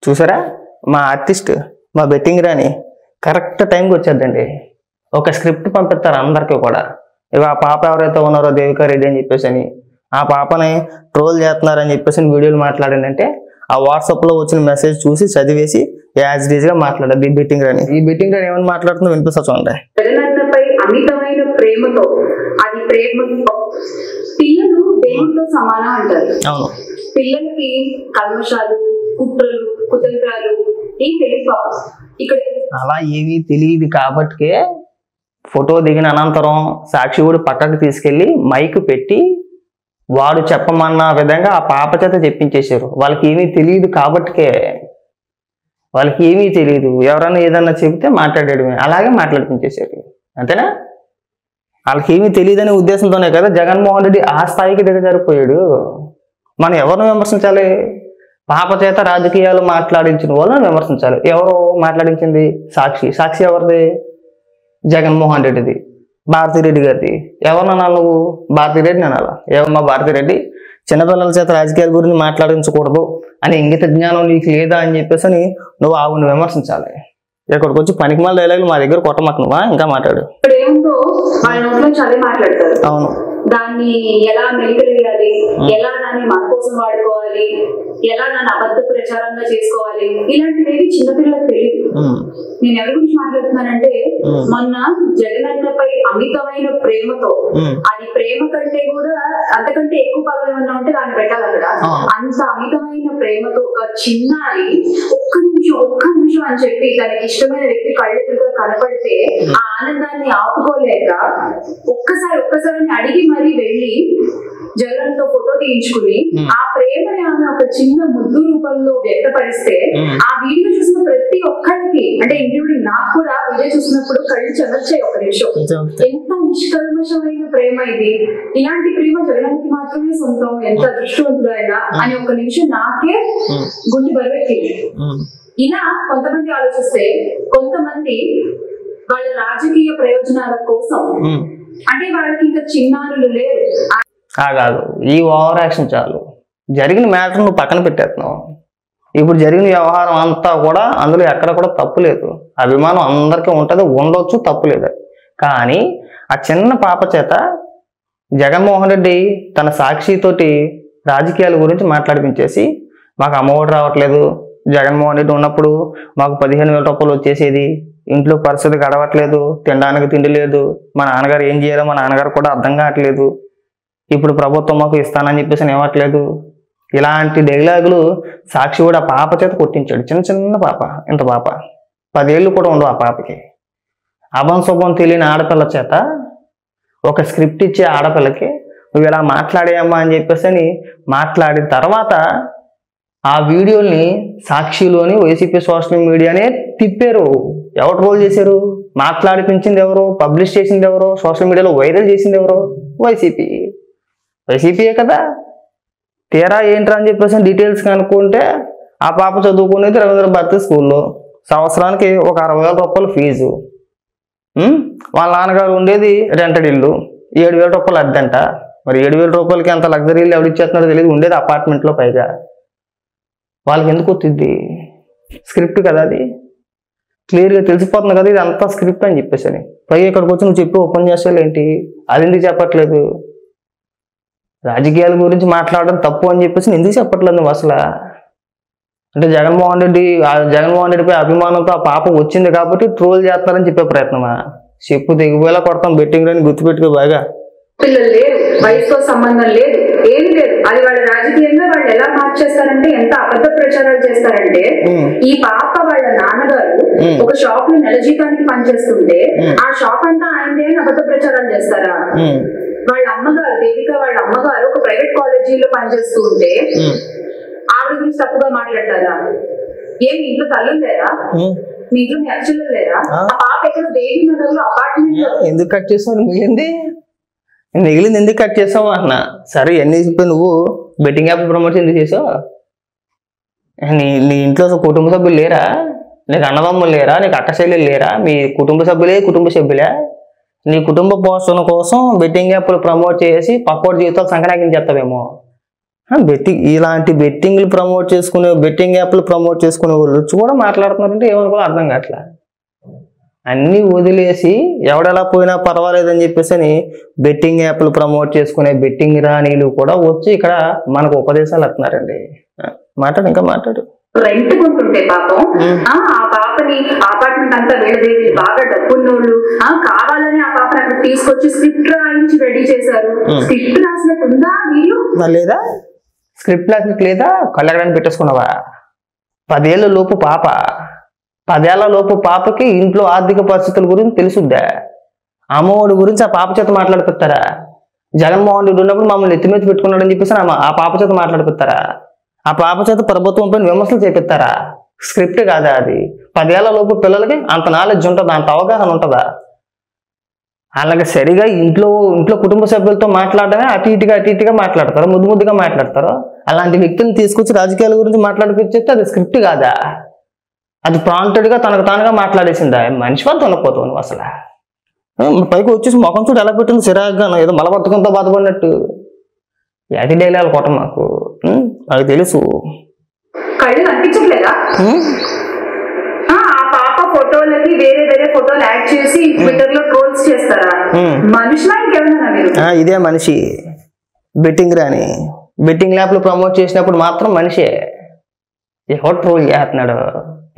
చూసారా మా ఆర్టిస్ట్ మా బెట్టింగ్ రాని కరెక్ట్ టైంకి వచ్చేద్దండి. ఒక స్క్రిప్ట్ పంపిస్తారు అందరికీ కూడా. ఇవి ఆ పాప ఎవరైతే ఉన్నారో దేవికా రెడ్డి అని చెప్పేసి అని ఆ పాపని ట్రోల్ చేస్తున్నారని చెప్పేసి వీడియోలు మాట్లాడిందంటే ఆ వాట్సాప్లో వచ్చిన మెసేజ్ చూసి చదివేసి యాజ్ డీజ్ గా మాట్లాడదు ఈ బెట్టింగ్ రాని. ఈ బెట్టింగ్ రాని ఏమని మాట్లాడుతుందో వినిపిస్తా చూడండి. జగనన్నపై అమితమైన ప్రేమతో అది ప్రేమ పిల్లలు దేవుడితో సమానం అంటారు. అవును, పిల్లలకి కల్మషాలు కుట్రలు కుతంత్రాలు ఏం తెలియదు. ఇక్కడ అలా ఏమీ తెలియదు కాబట్టికే ఫోటో దిగిన అనంతరం సాక్షి కూడా పక్కకు తీసుకెళ్లి మైక్ పెట్టి వాడు చెప్పమన్న విధంగా ఆ పాప చేత చెప్పించేశారు. వాళ్ళకి ఏమీ తెలియదు కాబట్టికే, వాళ్ళకి ఏమీ తెలియదు. ఎవరైనా ఏదన్నా చెబితే మాట్లాడేయడమే, అలాగే మాట్లాడిపించేశారు. అంతేనా? వాళ్ళకి ఏమీ తెలియదనే ఉద్దేశంతోనే కదా జగన్మోహన్ రెడ్డి ఆ స్థాయికి దిగజారిపోయాడు. మనం ఎవరిని విమర్శించాలి? పాప చేత రాజకీయాలు మాట్లాడించిన వాళ్ళని విమర్శించాలి. ఎవరు మాట్లాడించింది? సాక్షి. సాక్షి ఎవరిది? జగన్మోహన్ రెడ్డిది, భారతిరెడ్డి గారిది. ఎవరినన్నా నువ్వు? భారతిరెడ్డిని అనాలా? ఏమమ్మా భారతిరెడ్డి, చిన్నపిల్లల చేత రాజకీయాల గురించి మాట్లాడించకూడదు అని ఇంగిత జ్ఞానం నీకు లేదా అని చెప్పేసి నువ్వు ఆవును విమర్శించాలి. ఇక్కడికి వచ్చి పనికి మళ్ళీ డైలాగులు మా దగ్గర కొట్టమాకు నువ్వా. ఇంకా మాట్లాడు. అవును, దాన్ని ఎలా మెలికలేయాలి, ఎలా దాన్ని మన కోసం వాడుకోవాలి, ఎలా దాన్ని అబద్ధ ప్రచారంగా చేసుకోవాలి, ఇలాంటివి చిన్నపిల్లలకు తెలియదు. నేను ఎవరి గురించి మాట్లాడుతున్నానంటే మొన్న జగనన్నపై అమితమైన ప్రేమతో, అది ప్రేమ కంటే కూడా అంతకంటే ఎక్కువ పదం ఏమన్నా ఉంటే దాన్ని పెట్టాలి అక్కడ. అంత అమితమైన ప్రేమతో ఒక చిన్నారి ఒక్క నిమిషం అని చెప్పి తనకి ఇష్టమైన వ్యక్తి కళ్ళెదురుగా కనపడితే ఆ ఆనందాన్ని ఆపుకోలేక ఒక్కసారి అడిగి మరీ వెళ్ళి జగన్ తో ఫోటో తీయించుకుని ఆ ప్రేమని ఆమె ఒక చిన్న ముద్దు రూపంలో వ్యక్తపరిస్తే ఆ వీడియో చూసిన ప్రతి ఒక్కరికి, అంటే ఇంక్లూడింగ్ నాకు కూడా వీడియో చూసినప్పుడు కళ్ళు చెమర్చాయి. ఒక నిమిషం, ఎంత నిష్కల్మషమైన ప్రేమ ఇది, ఇలాంటి ప్రేమ జగన్కి మాత్రమే సొంతం, ఎంత అదృష్టవంతుడు ఆయన అని ఒక నిమిషం నాకే గుండె బరువెక్కింది. ఇలా కొంతమంది ఆలోచిస్తే, కొంతమంది వాళ్ళ రాజకీయ ప్రయోజనాల కోసం, అంటే వాళ్ళకి ఇంకా చిన్నారులు లేరు కాదు. ఈ ఓవర్ యాక్షన్ చాలు. జరిగిన మ్యాటర్ నువ్వు పక్కన పెట్టేస్తున్నావు. ఇప్పుడు జరిగిన వ్యవహారం అంతా కూడా అందులో ఎక్కడ కూడా తప్పు లేదు. అభిమానం అందరికీ ఉంటుంది, ఉండొచ్చు, తప్పు లేదు. కానీ ఆ చిన్న పాప చేత జగన్మోహన్ రెడ్డి తన సాక్షితోటి రాజకీయాల గురించి మాట్లాడిపించేసి మాకు అమ్మఒడి రావట్లేదు, జగన్మోహన్ రెడ్డి ఉన్నప్పుడు మాకు 15,000 రూపాయలు వచ్చేసేది, ఇంట్లో పరిస్థితి గడవట్లేదు, తినడానికి తిండి లేదు, మా నాన్నగారు ఏం చేయాలో మా నాన్నగారు కూడా అర్థం కావట్లేదు, ఇప్పుడు ప్రభుత్వం మాకు ఇస్తానని చెప్పేసి ఇవ్వట్లేదు, ఇలాంటి డైలాగులు సాక్షి కూడా ఆ పాప చేత కొట్టించాడు. చిన్న పాప, ఇంత పాప, 10 ఏళ్ళు కూడా ఉండవు ఆ పాపకి. అభం శుభం తెలియని ఆడపిల్ల చేత ఒక స్క్రిప్ట్ ఇచ్చే ఆడపిల్లకి నువ్వు ఇలా మాట్లాడేయమ్మా అని చెప్పేసి మాట్లాడిన తర్వాత ఆ వీడియోని సాక్షిలోని వైసీపీ సోషల్ మీడియానే తిప్పారు. ఎవరు ట్రోల్ చేశారు? మాట్లాడిపించింది ఎవరు? పబ్లిష్ చేసింది ఎవరు? సోషల్ మీడియాలో వైరల్ చేసింది ఎవరు? వైసీపీయే కదా. తీరా ఏంట్రా అని చెప్పేసి డీటెయిల్స్ కనుక్కుంటే ఆ పాప చదువుకునేది రవీంద్ర భారతి స్కూల్లో, సంవత్సరానికి ఒక 60,000 రూపాయలు ఫీజు, వాళ్ళ నాన్నగారు ఉండేది రెంటెడ్ ఇల్లు, 7,000 రూపాయలు అద్దంట. మరి 7,000 రూపాయలకి అంత లగ్జరీ ఇల్లు ఎవరిచ్చేస్తున్నాడో తెలియదు, ఉండేది అపార్ట్మెంట్లో. పైగా వాళ్ళకి ఎందుకు వచ్చింది? స్క్రిప్ట్ కదా అది, క్లియర్గా తెలిసిపోతుంది కదా ఇది అంతా స్క్రిప్ట్ అని చెప్పేసి. పైగా ఇక్కడికి వచ్చి నువ్వు చెప్పి ఉపన్యాసాలు ఏంటి? అది ఎందుకు చెప్పట్లేదు? రాజకీయాల గురించి మాట్లాడడం తప్పు అని చెప్పేసి ఎందుకు చెప్పట్లేదు నువ్వు అసలు? అంటే జగన్మోహన్ రెడ్డిపై అభిమానంతో ఆ పాప వచ్చింది కాబట్టి ట్రోల్ చేస్తారని చెప్పే ప్రయత్నమా? చెప్పు దిగిపోయేలా కొడతాం బెట్టింగ్ అని గుర్తుపెట్టుకో బాగా. పిల్లలు లేరు, వయసుతో సంబంధం లేదు, ఏం లేదు. అది వాళ్ళ రాజకీయంగా వాళ్ళు ఎలా మార్చేస్తారంటే, ఎంత అబద్ధ ప్రచారాలు చేస్తారంటే, ఈ పాప వాళ్ళ నాన్నగారు ఒక షాప్ లో నెల జీతానికి పనిచేస్తుంటే ఆ షాప్ అంతా ఆయనదే అని అబద్ధ ప్రచారాలు చేస్తారా? వాళ్ళ అమ్మగారు, దేవిక వాళ్ళ అమ్మగారు ఒక ప్రైవేట్ కాలేజీలో పనిచేస్తూ ఉంటే ఆవిడ గురించి తప్పుగా మాట్లాడతారా? ఏమి ఇంట్లో తల్లులు లేరా? మీ ఇంట్లో మీ అక్షలు లేరా? ఆ పాప ఎక్కడో దేవి నగర్లో అపార్ట్మెంట్ లో ఎందుకు కట్ చేస్తావు? మిగిలింది ఎందుకు కట్ చేసావు అన్న. సరే ఎన్ని చెప్పి నువ్వు బెట్టింగ్ యాప్ ప్రమోషన్ ఎందుకు చేసావు? నీ ఇంట్లో కుటుంబ సభ్యులు లేరా? నీకు అన్నదమ్ములు లేరా? నీకు అక్క చెల్లెలు లేరా? మీ కుటుంబ సభ్యులే? నీ కుటుంబ పోషణ కోసం బెట్టింగ్ యాప్లు ప్రమోట్ చేసి పక్కోటి జీవితాలు సంక్రాంతి చేస్తావేమో. బెట్టింగ్ ఇలాంటి బెట్టింగ్లు ప్రమోట్ చేసుకునే బెట్టింగ్ యాప్లు ప్రమోట్ చేసుకునే వాళ్ళు వచ్చి కూడా మాట్లాడుతున్నారంటే ఏమనుకో అర్థం కావట్లే. అన్నీ వదిలేసి ఎవడెలా పోయినా పర్వాలేదని చెప్పేసి అని బెట్టింగ్ యాప్లు ప్రమోట్ చేసుకునే బెట్టింగ్ రాణీలు కూడా వచ్చి ఇక్కడ మనకు ఉపదేశాలు ఇస్తున్నారండి. మాట్లాడు, ఇంకా మాట్లాడు. రెంట్ కొంటుంటే పాపం ఆ పాపని అపార్ట్మెంట్ అంతా వీళ్ళదేవి బాగా డబ్బున్నోళ్ళు కావాలని ఆ పాపని అక్కడ తీసుకొచ్చి స్క్రిప్ట్ రాయించి రెడీ చేశారు. స్క్రిప్ట్ రాసినట్టుందా వీడియో? లేదా స్క్రిప్ట్ రాసినట్టు లేదా? కళ్ళగడానికి పెట్టేసుకున్నావా? 10 ఏళ్ళ లోపు పాప, 10 ఏళ్ల లోపు పాపకి ఇంట్లో ఆర్థిక పరిస్థితుల గురించి తెలుసుద్దా? అమ్మఒడి గురించి ఆ పాప చేత మాట్లాడిపిస్తారా? జగన్మోహన్ రెడ్డి ఉన్నప్పుడు మమ్మల్ని ఎత్తిమీద పెట్టుకున్నాడని చెప్పేసి ఆ పాప చేత మాట్లాడిపిస్తారా? ఆ పాప చేత ప్రభుత్వం పైన విమర్శలు చేపిస్తారా? స్క్రిప్ట్ కాదా అది? 10 ఏళ్ల లోపు పిల్లలకి అంత నాలెడ్జ్ ఉంటుందా? అంత అవగాహన ఉంటుందా? అలాగే సరిగా ఇంట్లో కుటుంబ సభ్యులతో మాట్లాడమే అటు ఇటుగా మాట్లాడతారు, ముద్దుగా మాట్లాడతారు. అలాంటి వ్యక్తిని తీసుకొచ్చి రాజకీయాల గురించి మాట్లాడిపించేస్తే అది స్క్రిప్ట్ కాదా? అది ప్రాంప్టెడ్గా తనకు తానుగా మాట్లాడేసిందా? మనిషి వాళ్ళు తొనకపోతావు నువ్వు అసలు. పైకి వచ్చేసి ముఖం చూడు ఎలా పెట్టింది సిరాగ్గాను, ఏదో మలబద్ధకంతో బాధపడినట్టు. అది డైలాగ్ కొట్ట మాకు నాకు తెలుసు. కళ్ళు కనిపించట్లేదా? ఆ పాప ఫోటోలకి వేరే వేరే ఫోటోలు యాడ్ చేసి ట్విట్టర్ లో ట్రోల్స్ చేస్తారా? మనుషులా ఇంకేమన్నా మీరు? ఇదే మనిషి బెట్టింగ్ రాని బెట్టింగ్ యాప్లు ప్రమోట్ చేసినప్పుడు మాత్రం మనిషే. ఎవరు ట్రోల్ చేస్తున్నాడు?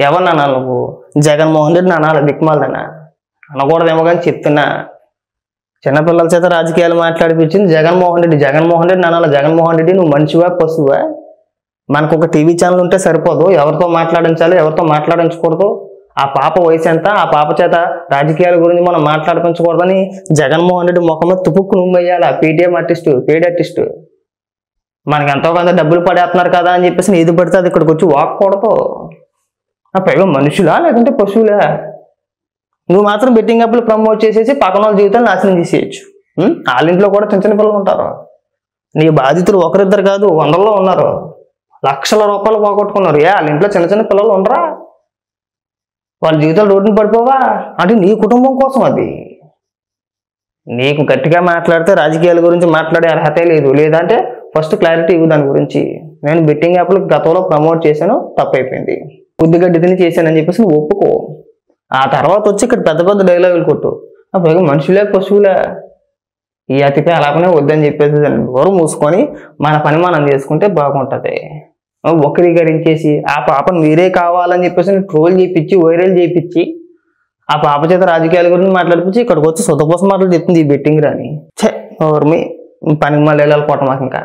ఎవరిని అనాలి నువ్వు? జగన్మోహన్ రెడ్డి అనాలి, దిక్మాలదన్నా అనకూడదేమో కానీ చెప్తున్నా. చిన్నపిల్లల చేత రాజకీయాలు మాట్లాడిపించింది జగన్మోహన్ రెడ్డి అనాలి. జగన్మోహన్ రెడ్డి నువ్వు మనిషివా పశువా? మనకు ఒక టీవీ ఛానల్ ఉంటే సరిపోదు, ఎవరితో మాట్లాడించాలి ఎవరితో మాట్లాడించకూడదు, ఆ పాప వయసు ఎంత, ఆ పాప చేత రాజకీయాల గురించి మనం మాట్లాడిపించకూడదని జగన్మోహన్ రెడ్డి ముఖం మీద తుపుక్కు నువ్వెయ్యాలి. ఆ పేటీఎం ఆర్టిస్టు, పెయిడ్ ఆర్టిస్టు. మనకి ఎంతో కొంత డబ్బులు పడేస్తున్నారు కదా అని చెప్పేసి ఏది పడితే అది ఇక్కడికి వచ్చి వాక్కూడదు. పైగా మనుషులా లేకుంటే పశువులా? నువ్వు మాత్రం బెట్టింగ్ యాప్లు ప్రమోట్ చేసేసి పక్కన వాళ్ళ జీవితాలు నాశనం చేసేయచ్చు. వాళ్ళ ఇంట్లో కూడా చిన్న పిల్లలు ఉంటారు. నీ బాధితులు ఒకరిద్దరు కాదు, 100లో ఉన్నారు. లక్షల రూపాయలు పోగొట్టుకున్నారు. వాళ్ళ ఇంట్లో చిన్న పిల్లలు ఉండరా? వాళ్ళ జీవితాలు రోడ్డుని పడిపోవా? అంటే నీ కుటుంబం కోసం అది. నీకు గట్టిగా మాట్లాడితే రాజకీయాల గురించి మాట్లాడే అర్హతే లేదు. లేదంటే ఫస్ట్ క్లారిటీ ఇవ్వు దాని గురించి. నేను బెట్టింగ్ యాప్లు గతంలో ప్రమోట్ చేశాను, తప్పైపోయింది, బుద్ధిగడ్డి తిని చేశానని చెప్పేసి నువ్వు ఒప్పుకో. ఆ తర్వాత వచ్చి ఇక్కడ పెద్ద డైలాగులు కొట్టు. పైగా మనుషులే పశువులే, ఈ అతిపై అలాగనే వద్దని చెప్పేసి దాన్ని ఎవరు మూసుకొని మన పని మనం చేసుకుంటే బాగుంటుంది. వక్రీకరించేసి ఆ పాపను మీరే కావాలని చెప్పేసి ట్రోల్ చేయించి వైరల్ చేయించి ఆ పాప చేత రాజకీయాల గురించి మాట్లాడిపించి ఇక్కడికి వచ్చి సొంత కోసం మాటలు చెప్తుంది ఈ బెట్టింగ్ రాని. ఎవరు మీ పనికి మళ్ళీ వెళ్ళాలి కొట్ట మాకు ఇంకా